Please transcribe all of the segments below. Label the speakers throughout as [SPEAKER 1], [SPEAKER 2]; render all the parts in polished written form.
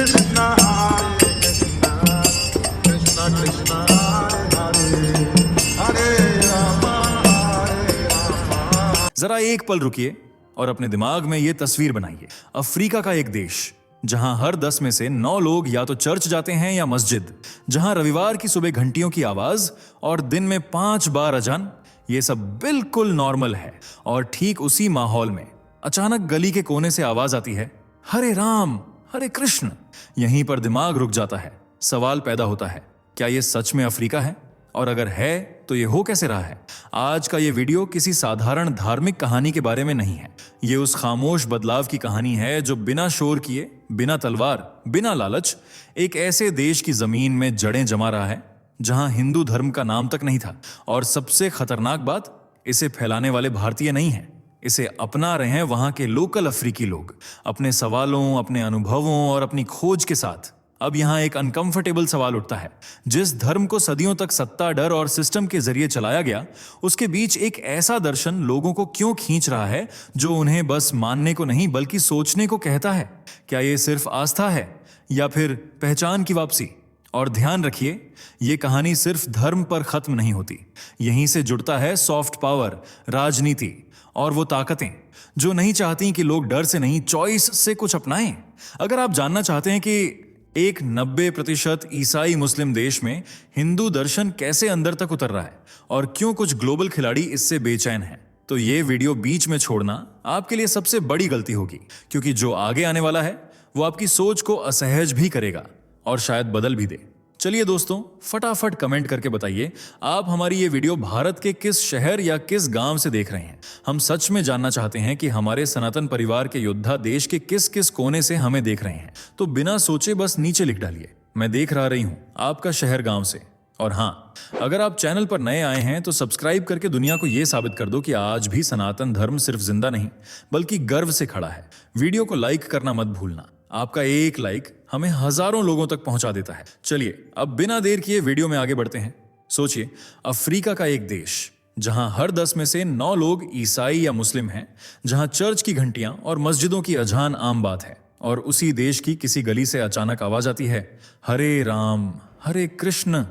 [SPEAKER 1] Krishna Hare Krishna Krishna Krishna Hare Hare Hare Rama
[SPEAKER 2] जरा एक पल रुकिए और अपने दिमाग में ये तस्वीर बनाइए। अफ्रीका का एक देश जहां हर 10 में से 9 लोग या तो चर्च जाते हैं या मस्जिद, जहां रविवार की सुबह घंटियों की आवाज और दिन में 5 बार अजान, ये सब बिल्कुल नॉर्मल है। और ठीक उसी माहौल में अचानक गली के कोने से आवाज आती है, हरे राम हरे कृष्ण। यहीं पर दिमाग रुक जाता है। सवाल पैदा होता है, क्या ये सच में अफ्रीका है? और अगर है तो ये हो कैसे रहा है? आज का ये वीडियो किसी साधारण धार्मिक कहानी के बारे में नहीं है। ये उस खामोश बदलाव की कहानी है जो बिना शोर किए, बिना तलवार, बिना लालच, एक ऐसे देश की जमीन में जड़ें जमा रहा है जहां हिंदू धर्म का नाम तक नहीं था। और सबसे खतरनाक बात, इसे फैलाने वाले भारतीय नहीं हैं, इसे अपना रहे हैं वहां के लोकल अफ्रीकी लोग, अपने सवालों, अपने अनुभवों और अपनी खोज के साथ। अब यहां एक अनकंफर्टेबल सवाल उठता है, जिस धर्म को सदियों तक सत्ता, डर और सिस्टम के जरिए चलाया गया, उसके बीच एक ऐसा दर्शन लोगों को क्यों खींच रहा है जो उन्हें बस मानने को नहीं बल्कि सोचने को कहता है? क्या ये सिर्फ आस्था है या फिर पहचान की वापसी? और ध्यान रखिए, ये कहानी सिर्फ धर्म पर खत्म नहीं होती। यहीं से जुड़ता है सॉफ्ट पावर, राजनीति और वो ताकतें जो नहीं चाहती कि लोग डर से नहीं, चॉइस से कुछ अपनाएं। अगर आप जानना चाहते हैं कि एक 90% ईसाई मुस्लिम देश में हिंदू दर्शन कैसे अंदर तक उतर रहा है और क्यों कुछ ग्लोबल खिलाड़ी इससे बेचैन हैं, तो ये वीडियो बीच में छोड़ना आपके लिए सबसे बड़ी गलती होगी, क्योंकि जो आगे आने वाला है वो आपकी सोच को असहज भी करेगा और शायद बदल भी दे। चलिए दोस्तों, फटाफट कमेंट करके बताइए आप हमारी ये वीडियो भारत के किस शहर या किस गांव से देख रहे हैं। हम सच में जानना चाहते हैं कि हमारे सनातन परिवार के योद्धा देश के किस किस कोने से हमें देख रहे हैं। तो बिना सोचे बस नीचे लिख डालिए, मैं देख रही हूं आपका शहर गांव से। और हाँ, अगर आप चैनल पर नए आए हैं तो सब्सक्राइब करके दुनिया को यह साबित कर दो कि आज भी सनातन धर्म सिर्फ जिंदा नहीं बल्कि गर्व से खड़ा है। वीडियो को लाइक करना मत भूलना, आपका एक लाइक हमें हजारों लोगों तक पहुंचा देता है। चलिए अब बिना देर किए वीडियो में आगे बढ़ते हैं। सोचिए, अफ्रीका का एक देश जहां हर 10 में से 9 लोग ईसाई या मुस्लिम हैं, जहां चर्च की घंटियां और मस्जिदों की अजान आम बात है। और उसी देश की किसी गली से अचानक आवाज आती है, हरे राम हरे कृष्ण।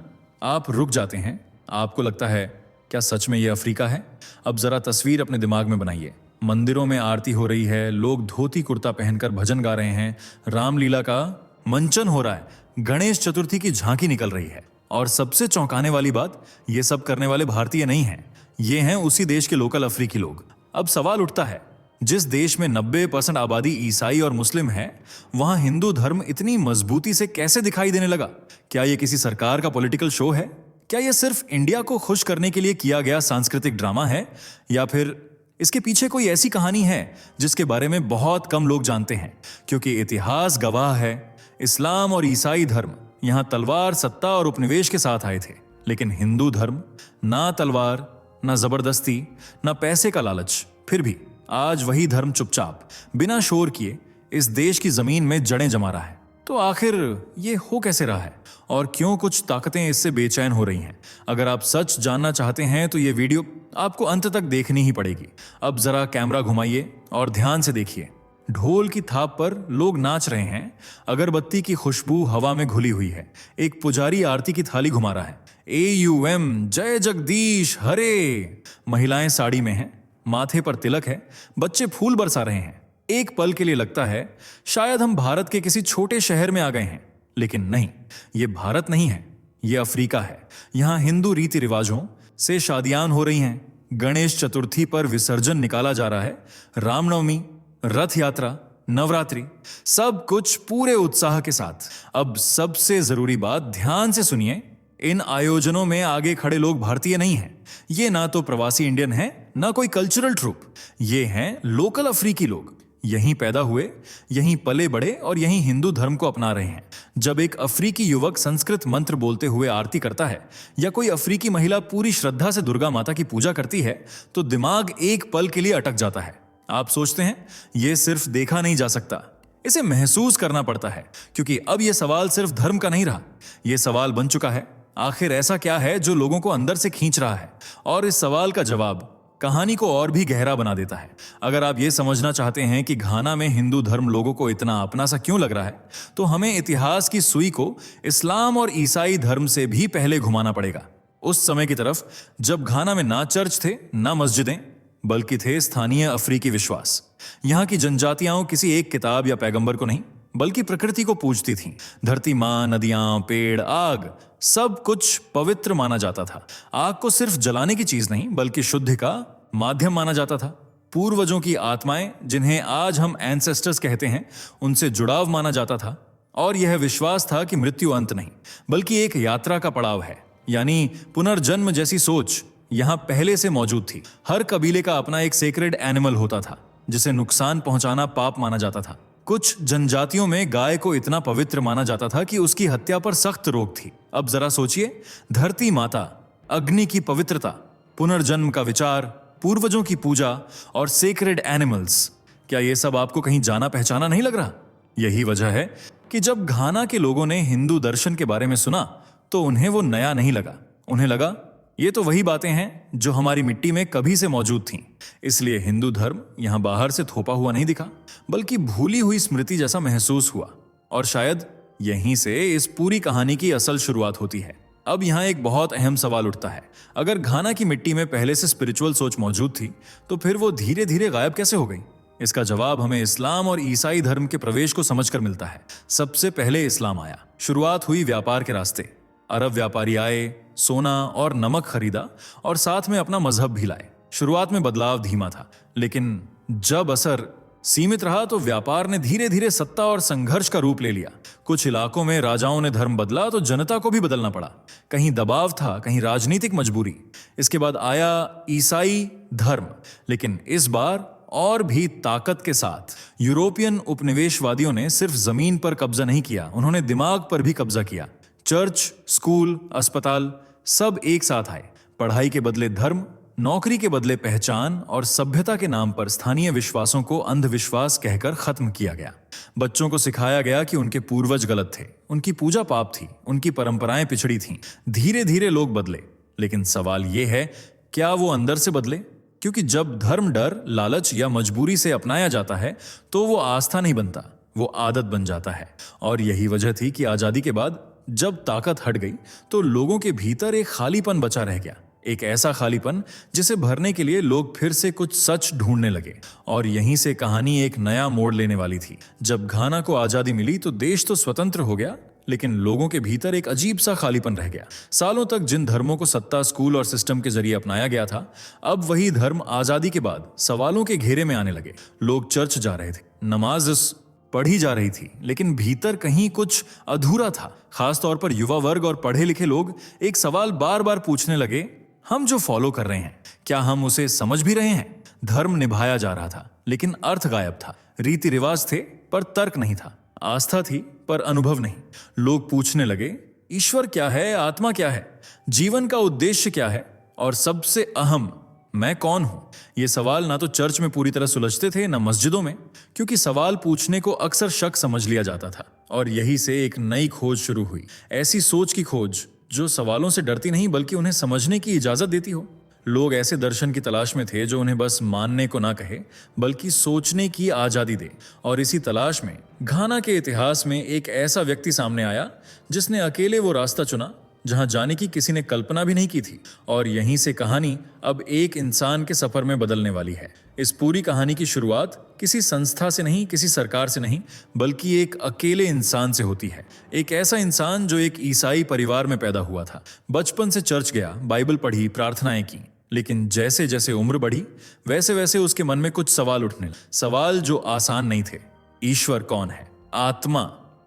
[SPEAKER 2] आप रुक जाते हैं। आपको लगता है, क्या सच में यह अफ्रीका है? अब जरा तस्वीर अपने दिमाग में बनाइए। मंदिरों में आरती हो रही है, लोग धोती कुर्ता पहनकर भजन गा रहे हैं, रामलीला का मंचन हो रहा है, गणेश चतुर्थी की झांकी निकल रही है। और सबसे चौंकाने वाली बात, ये सब करने वाले भारतीय नहीं हैं, ये हैं उसी देश के लोकल अफ्रीकी लोग। अब सवाल उठता है, जिस देश में 90% आबादी ईसाई और मुस्लिम है, वहां हिंदू धर्म इतनी मजबूती से कैसे दिखाई देने लगा? क्या यह किसी सरकार का पॉलिटिकल शो है? क्या यह सिर्फ इंडिया को खुश करने के लिए किया गया सांस्कृतिक ड्रामा है? या फिर इसके पीछे कोई ऐसी कहानी है जिसके बारे में बहुत कम लोग जानते हैं? क्योंकि इतिहास गवाह है, इस्लाम और ईसाई धर्म यहां तलवार, सत्ता और उपनिवेश के साथ आए थे, लेकिन हिंदू धर्म ना तलवार, ना जबरदस्ती, ना पैसे का लालच। फिर भी आज वही धर्म चुपचाप, बिना शोर किए इस देश की जमीन में जड़ें जमा रहा है। तो आखिर ये हो कैसे रहा है और क्यों कुछ ताकतें इससे बेचैन हो रही हैं? अगर आप सच जानना चाहते हैं तो ये वीडियो आपको अंत तक देखनी ही पड़ेगी। अब जरा कैमरा घुमाइए और ध्यान से देखिए। ढोल की थाप पर लोग नाच रहे हैं, अगरबत्ती की खुशबू हवा में घुली हुई है, एक पुजारी आरती की थाली घुमा रहा है, AUM जय जगदीश हरे। महिलाएं साड़ी में हैं, माथे पर तिलक है, बच्चे फूल बरसा रहे हैं। एक पल के लिए लगता है शायद हम भारत के किसी छोटे शहर में आ गए हैं, लेकिन नहीं, ये भारत नहीं है, ये अफ्रीका है। यहाँ हिंदू रीति रिवाजों से शादियां हो रही हैं, गणेश चतुर्थी पर विसर्जन निकाला जा रहा है, रामनवमी, रथ यात्रा, नवरात्रि, सब कुछ पूरे उत्साह के साथ। अब सबसे जरूरी बात, ध्यान से सुनिए, इन आयोजनों में आगे खड़े लोग भारतीय नहीं हैं। ये ना तो प्रवासी इंडियन हैं, ना कोई कल्चरल ट्रूप। ये हैं लोकल अफ्रीकी लोग, यहीं पैदा हुए, यहीं पले बड़े और यहीं हिंदू धर्म को अपना रहे हैं। जब एक अफ्रीकी युवक संस्कृत मंत्र बोलते हुए आरती करता है या कोई अफ्रीकी महिला पूरी श्रद्धा से दुर्गा माता की पूजा करती है, तो दिमाग एक पल के लिए अटक जाता है। आप सोचते हैं यह सिर्फ देखा नहीं जा सकता, इसे महसूस करना पड़ता है, क्योंकि अब यह सवाल सिर्फ धर्म का नहीं रहा, यह सवाल बन चुका है, आखिर ऐसा क्या है जो लोगों को अंदर से खींच रहा है? और इस सवाल का जवाब कहानी को और भी गहरा बना देता है। अगर आप ये समझना चाहते हैं कि घाना में हिंदू धर्म लोगों को इतना अपना सा क्यों लग रहा है, तो हमें इतिहास की सुई को इस्लाम और ईसाई धर्म से भी पहले घुमाना पड़ेगा, उस समय की तरफ जब घाना में ना चर्च थे ना मस्जिदें, बल्कि थे स्थानीय अफ्रीकी विश्वास। यहाँ की जनजातियां किसी एक किताब या पैगंबर को नहीं बल्कि प्रकृति को पूजती थीं। धरती माँ, नदियां, पेड़, आग, सब कुछ पवित्र माना जाता था। आग को सिर्फ जलाने की चीज नहीं बल्कि शुद्धि का माध्यम माना जाता था। पूर्वजों की आत्माएं, जिन्हें आज हम एंसेस्टर्स कहते हैं, उनसे जुड़ाव माना जाता था। और यह विश्वास था कि मृत्यु अंत नहीं बल्कि एक यात्रा का पड़ाव है, यानी पुनर्जन्म जैसी सोच यहां पहले से मौजूद थी। हर कबीले का अपना एक सेक्रेड एनिमल होता था जिसे नुकसान पहुंचाना पाप माना जाता था। कुछ जनजातियों में गाय को इतना पवित्र माना जाता था कि उसकी हत्या पर सख्त रोक थी। अब जरा सोचिए, धरती माता, अग्नि की पवित्रता, पुनर्जन्म का विचार, पूर्वजों की पूजा और सेक्रेड एनिमल्स, क्या ये सब आपको कहीं जाना पहचाना नहीं लग रहा? यही वजह है कि जब घाना के लोगों ने हिंदू दर्शन के बारे में सुना तो उन्हें वो नया नहीं लगा। उन्हें लगा ये तो वही बातें हैं जो हमारी मिट्टी में कभी से मौजूद थीं। इसलिए हिंदू धर्म यहां बाहर से थोपा हुआ नहीं दिखा बल्कि भूली हुई स्मृति जैसा महसूस हुआ। और शायद यहीं से इस पूरी कहानी की असल शुरुआत होती है। अब यहां एक बहुत अहम सवाल उठता है, अगर घाना की मिट्टी में पहले से स्पिरिचुअल सोच मौजूद थी तो फिर वो धीरे धीरे गायब कैसे हो गई? इसका जवाब हमें इस्लाम और ईसाई धर्म के प्रवेश को समझकर मिलता है। सबसे पहले इस्लाम आया। शुरुआत हुई व्यापार के रास्ते। अरब व्यापारी आए, सोना और नमक खरीदा और साथ में अपना मजहब भी लाए। शुरुआत में बदलाव धीमा था, लेकिन जब असर सीमित रहा तो व्यापार ने धीरे धीरे सत्ता और संघर्ष का रूप ले लिया। कुछ इलाकों में राजाओं ने धर्म बदला तो जनता को भी बदलना पड़ा। कहीं दबाव था, कहीं राजनीतिक मजबूरी। इसके बाद आया ईसाई धर्म, लेकिन इस बार और भी ताकत के साथ। यूरोपियन उपनिवेशवादियों ने सिर्फ जमीन पर कब्जा नहीं किया, उन्होंने दिमाग पर भी कब्जा किया। चर्च, स्कूल, अस्पताल सब एक साथ आए। पढ़ाई के बदले धर्म, नौकरी के बदले पहचान और सभ्यता के नाम पर स्थानीय विश्वासों को अंधविश्वास कहकर खत्म किया गया। बच्चों को सिखाया गया कि उनके पूर्वज गलत थे, उनकी पूजा पाप थी, उनकी परंपराएं पिछड़ी थीं। धीरे धीरे लोग बदले, लेकिन सवाल यह है, क्या वो अंदर से बदले? क्योंकि जब धर्म डर, लालच या मजबूरी से अपनाया जाता है तो वो आस्था नहीं बनता, वो आदत बन जाता है। और यही वजह थी कि आजादी के बाद जब ताकत हट गई तो लोगों के भीतर एक खालीपन बचा रह गया। एक ऐसा खालीपन जिसे भरने के लिए लोग फिर से कुछ सच ढूंढने लगे। और यहीं से कहानी एक नया मोड़ लेने वाली थी। जब घाना को आजादी मिली तो देश तो स्वतंत्र हो गया, लेकिन लोगों के भीतर एक अजीब सा खालीपन रह गया। सालों तक जिन धर्मों को सत्ता, स्कूल और सिस्टम के जरिए अपनाया गया था, अब वही धर्म आजादी के बाद सवालों के घेरे में आने लगे। लोग चर्च जा रहे थे, नमाज पढ़ी जा रही थी, लेकिन भीतर कहीं कुछ अधूरा था। खासतौर पर युवा वर्ग और पढ़े लिखे लोग एक सवाल बार बार पूछने लगे, हम जो फॉलो कर रहे हैं क्या हम उसे समझ भी रहे हैं? धर्म निभाया जा रहा था लेकिन अर्थ गायब था। रीति रिवाज थे पर तर्क नहीं था। आस्था थी पर अनुभव नहीं। लोग पूछने लगे, ईश्वर क्या है? आत्मा क्या है? जीवन का उद्देश्य क्या है? और सबसे अहम, मैं कौन हूं? ये सवाल ना तो चर्च में पूरी तरह सुलझते थे ना मस्जिदों में, क्योंकि सवाल पूछने को अक्सर शक समझ लिया जाता था। और यही से एक नई खोज शुरू हुई, ऐसी सोच की खोज जो सवालों से डरती नहीं बल्कि उन्हें समझने की इजाजत देती हो। लोग ऐसे दर्शन की तलाश में थे जो उन्हें बस मानने को ना कहे बल्कि सोचने की आजादी दे। और इसी तलाश में घाना के इतिहास में एक ऐसा व्यक्ति सामने आया जिसने अकेले वो रास्ता चुना जहां जाने की किसी ने कल्पना भी नहीं की थी। और यहीं से कहानी अब एक इंसान के सफर में बदलने वाली है। इस पूरी कहानी की शुरुआत किसी संस्था से नहीं, किसी सरकार से नहीं, बल्कि एक अकेले इंसान से होती है। एक ऐसा इंसान जो एक ईसाई परिवार में पैदा हुआ था, बचपन से चर्च गया, बाइबल पढ़ी, प्रार्थनाएं की, लेकिन जैसे जैसे उम्र बढ़ी वैसे वैसे उसके मन में कुछ सवाल उठने लगे। सवाल जो आसान नहीं थे। ईश्वर कौन है? आत्मा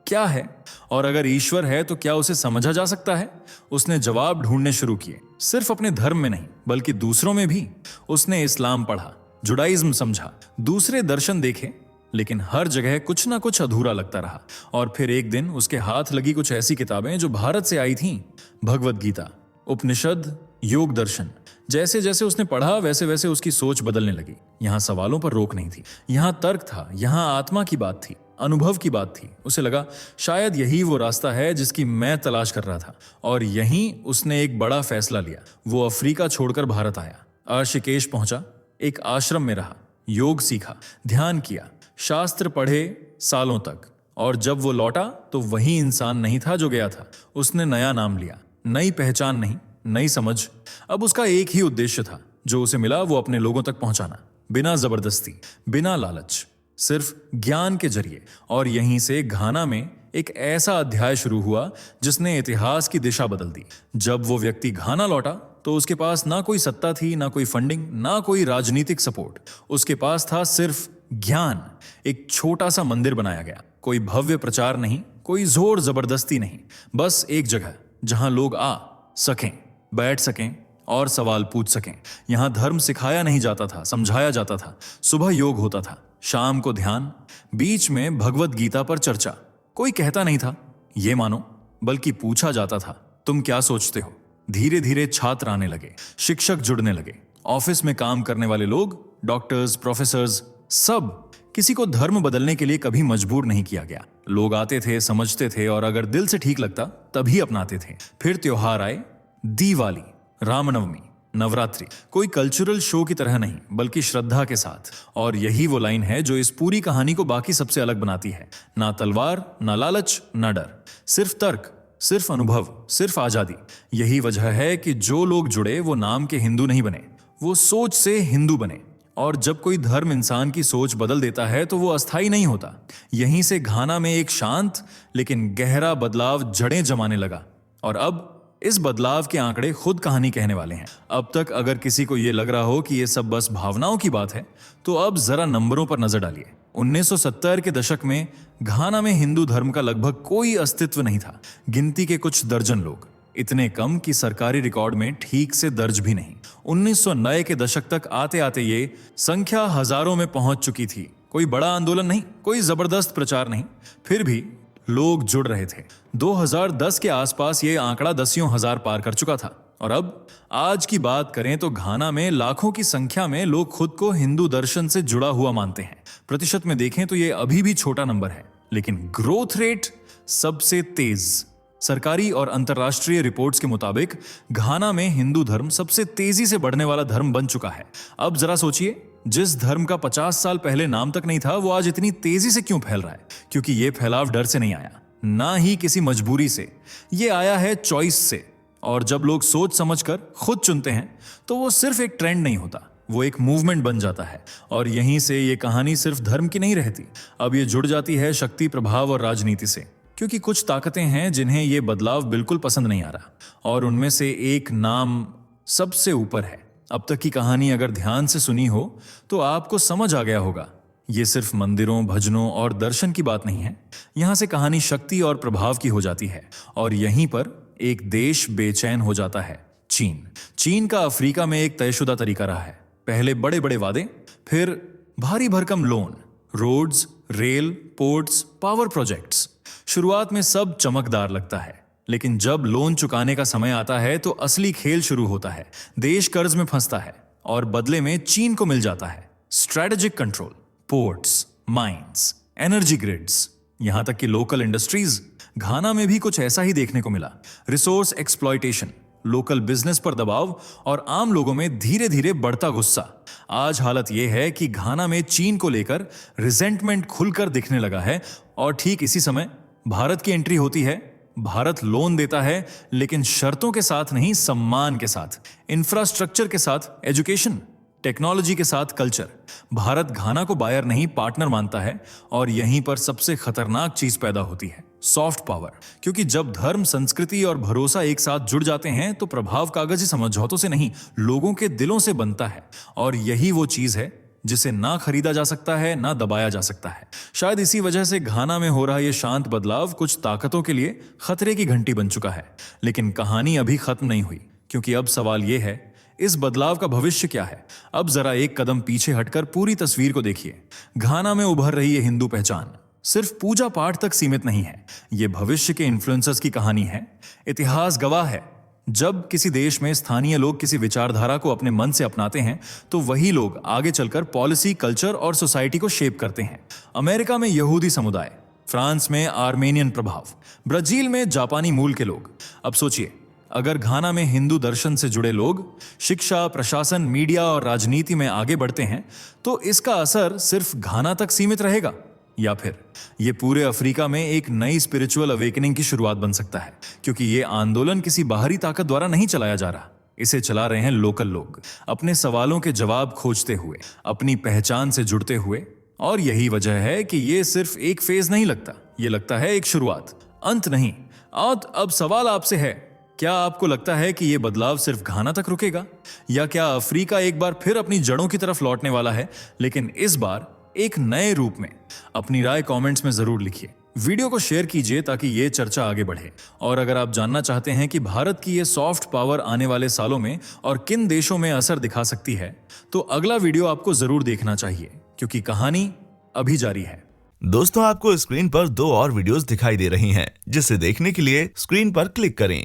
[SPEAKER 2] क्या है? और अगर ईश्वर है तो क्या उसे समझा जा सकता है? उसने जवाब ढूंढने शुरू किए, सिर्फ अपने धर्म में नहीं बल्कि दूसरों में भी। उसने इस्लाम पढ़ा, जुडाइज्म समझा, दूसरे दर्शन देखे, लेकिन हर जगह कुछ ना कुछ अधूरा लगता रहा। और फिर एक दिन उसके हाथ लगी कुछ ऐसी किताबें जो भारत से आई थीं, भगवद गीता, उपनिषद, योग दर्शन। जैसे जैसे उसने पढ़ा वैसे वैसे उसकी सोच बदलने लगी। यहाँ सवालों पर रोक नहीं थी, यहाँ तर्क था, यहाँ आत्मा की बात थी, अनुभव की बात थी। उसे लगा शायद यही वो रास्ता है जिसकी मैं तलाश कर रहा था। और यहीं उसने एक बड़ा फैसला लिया। वो अफ्रीका छोड़कर भारत आया। ऋषिकेश पहुंचा, एक आश्रम में रहा, योग सीखा, ध्यान किया, शास्त्र पढ़े सालों तक, और जब वो लौटा तो वही इंसान नहीं था जो गया था। उसने नया नाम लिया, नई पहचान नहीं, नई समझ। अब उसका एक ही उद्देश्य था, जो उसे मिला वो अपने लोगों तक पहुंचाना, बिना जबरदस्ती, बिना लालच, सिर्फ ज्ञान के जरिए। और यहीं से घाना में एक ऐसा अध्याय शुरू हुआ जिसने इतिहास की दिशा बदल दी। जब वो व्यक्ति घाना लौटा तो उसके पास ना कोई सत्ता थी, ना कोई फंडिंग, ना कोई राजनीतिक सपोर्ट। उसके पास था सिर्फ ज्ञान। एक छोटा सा मंदिर बनाया गया, कोई भव्य प्रचार नहीं, कोई जोर जबरदस्ती नहीं, बस एक जगह जहां लोग आ सकें, बैठ सकें और सवाल पूछ सकें। यहां धर्म सिखाया नहीं जाता था, समझाया जाता था। सुबह योग होता था, शाम को ध्यान, बीच में भगवत गीता पर चर्चा। कोई कहता नहीं था ये मानो, बल्कि पूछा जाता था तुम क्या सोचते हो। धीरे धीरे छात्र आने लगे, शिक्षक जुड़ने लगे, ऑफिस में काम करने वाले लोग, डॉक्टर्स, प्रोफेसर्स, सब। किसी को धर्म बदलने के लिए कभी मजबूर नहीं किया गया। लोग आते थे, समझते थे, और अगर दिल से ठीक लगता तभी अपनाते थे। फिर त्योहार आए, दिवाली, रामनवमी, नवरात्रि, कोई कल्चरल शो की तरह नहीं, बल्कि श्रद्धा के साथ। और यही वो लाइन है जो इस पूरी कहानी को बाकी सबसे अलग बनाती है। ना तलवार, ना लालच, ना डर, सिर्फ तर्क, सिर्फ अनुभव, सिर्फ आजादी। यही वजह है कि जो लोग जुड़े वो नाम के हिंदू नहीं बने, वो सोच से हिंदू बने। और जब कोई धर्म इंसान की सोच बदल देता है तो वो अस्थायी नहीं होता। यहीं से घाना में एक शांत लेकिन गहरा बदलाव जड़ें जमाने लगा। और अब इस बदलाव के आंकड़े खुद कहानी कहने वाले हैं। अब तक अगर किसी को यह लग रहा हो कि यह सब बस भावनाओं की बात है, तो अब जरा नंबरों पर नजर डालिए। 1970 के दशक में घाना में हिंदू धर्म का लगभग कोई अस्तित्व नहीं था। गिनती के कुछ दर्जन लोग, इतने कम कि सरकारी रिकॉर्ड में ठीक से दर्ज भी नहीं। 1990 के दशक तक आते आते ये संख्या हजारों में पहुंच चुकी थी। कोई बड़ा आंदोलन नहीं, कोई जबरदस्त प्रचार नहीं, फिर भी लोग जुड़ रहे थे। 2010 के आसपास ये आंकड़ा दसियों हजार पार कर चुका था। और अब आज की बात करें तो घाना में लाखों की संख्या में लोग खुद को हिंदू दर्शन से जुड़ा हुआ मानते हैं। प्रतिशत में देखें तो ये अभी भी छोटा नंबर है, लेकिन ग्रोथ रेट सबसे तेज। सरकारी और अंतर्राष्ट्रीय रिपोर्ट्स के मुताबिक घाना में हिंदू धर्म सबसे तेजी से बढ़ने वाला धर्म बन चुका है। अब जरा सोचिए, जिस धर्म का 50 साल पहले नाम तक नहीं था, वो आज इतनी तेजी से क्यों फैल रहा है? क्योंकि ये फैलाव डर से नहीं आया, ना ही किसी मजबूरी से। ये आया है चॉइस से। और जब लोग सोच समझकर खुद चुनते हैं तो वो सिर्फ एक ट्रेंड नहीं होता, वो एक मूवमेंट बन जाता है। और यहीं से ये कहानी सिर्फ धर्म की नहीं रहती, अब ये जुड़ जाती है शक्ति, प्रभाव और राजनीति से। क्योंकि कुछ ताकतें हैं जिन्हें ये बदलाव बिल्कुल पसंद नहीं आ रहा, और उनमें से एक नाम सबसे ऊपर है। अब तक की कहानी अगर ध्यान से सुनी हो तो आपको समझ आ गया होगा, ये सिर्फ मंदिरों, भजनों और दर्शन की बात नहीं है। यहां से कहानी शक्ति और प्रभाव की हो जाती है। और यहीं पर एक देश बेचैन हो जाता है, चीन। चीन का अफ्रीका में एक तयशुदा तरीका रहा है। पहले बड़े बड़े वादे, फिर भारी भरकम loan, roads, rail, ports, power projects. शुरुआत में सब चमकदार लगता है, लेकिन जब लोन चुकाने का समय आता है तो असली खेल शुरू होता है। देश कर्ज में फंसता है और बदले में चीन को मिल जाता है strategic control, ports, mines, energy grids, यहां तक कि लोकल इंडस्ट्रीज। घाना में भी कुछ ऐसा ही देखने को मिला। रिसोर्स एक्सप्लॉयटेशन, लोकल बिजनेस पर दबाव और आम लोगों में धीरे धीरे बढ़ता गुस्सा। आज हालत यह है कि घाना में चीन को लेकर रिजेंटमेंट खुलकर दिखने लगा है। और ठीक इसी समय भारत की एंट्री होती है। भारत लोन देता है, लेकिन शर्तों के साथ नहीं, सम्मान के साथ, इंफ्रास्ट्रक्चर के साथ, एजुकेशन, टेक्नोलॉजी के साथ कल्चर। भारत घाना को बायर नहीं, पार्टनर मानता है। और यहीं पर सबसे खतरनाक चीज पैदा होती है, सॉफ्ट पावर। क्योंकि जब धर्म, संस्कृति और भरोसा एक साथ जुड़ जाते हैं तो प्रभाव कागजी समझौतों से नहीं, लोगों के दिलों से बनता है। और यही वो चीज है जिसे ना खरीदा जा सकता है, ना दबाया जा सकता है। शायद इसी वजह से घाना में हो रहा यह शांत बदलाव कुछ ताकतों के लिए खतरे की घंटी बन चुका है। लेकिन कहानी अभी खत्म नहीं हुई, क्योंकि अब सवाल यह है, इस बदलाव का भविष्य क्या है? अब जरा एक कदम पीछे हटकर पूरी तस्वीर को देखिए। घाना में उभर रही है हिंदू पहचान सिर्फ पूजा पाठ तक सीमित नहीं है, यह भविष्य के इन्फ्लुएंसर्स की कहानी है। इतिहास गवाह है, जब किसी देश में स्थानीय लोग किसी विचारधारा को अपने मन से अपनाते हैं तो वही लोग आगे चलकर पॉलिसी, कल्चर और सोसाइटी को शेप करते हैं। अमेरिका में यहूदी समुदाय, फ्रांस में आर्मेनियन प्रभाव, ब्राजील में जापानी मूल के लोग। अब सोचिए, अगर घाना में हिंदू दर्शन से जुड़े लोग शिक्षा, प्रशासन, मीडिया और राजनीति में आगे बढ़ते हैं तो इसका असर सिर्फ घाना तक सीमित रहेगा, या फिर ये पूरे अफ्रीका में एक नई स्पिरिचुअल अवेकनिंग की शुरुआत बन सकता है, क्योंकि ये आंदोलन किसी बाहरी ताकत द्वारा नहीं चलाया जा रहा। इसे चला रहे हैं लोकल लोग, अपने सवालों के जवाब खोजते हुए, अपनी पहचान से जुड़ते हुए। और यही वजह है कि ये सिर्फ एक फेज नहीं लगता, ये लगता है एक शुरुआत, अंत नहीं। और अब सवाल आपसे है, क्या आपको लगता है कि ये बदलाव सिर्फ घाना तक रुकेगा, या क्या अफ्रीका एक बार फिर अपनी जड़ों की तरफ लौटने वाला है, लेकिन इस बार एक नए रूप में? अपनी राय कमेंट्स में जरूर लिखिए, वीडियो को शेयर कीजिए ताकि ये चर्चा आगे बढ़े। और अगर आप जानना चाहते हैं कि भारत की ये सॉफ्ट पावर आने वाले सालों में और किन देशों में असर दिखा सकती है, तो अगला वीडियो आपको जरूर देखना चाहिए, क्योंकि कहानी अभी जारी है।
[SPEAKER 3] दोस्तों, आपको स्क्रीन पर 2 और वीडियोस दिखाई दे रही हैं, जिसे देखने के लिए स्क्रीन पर क्लिक करें।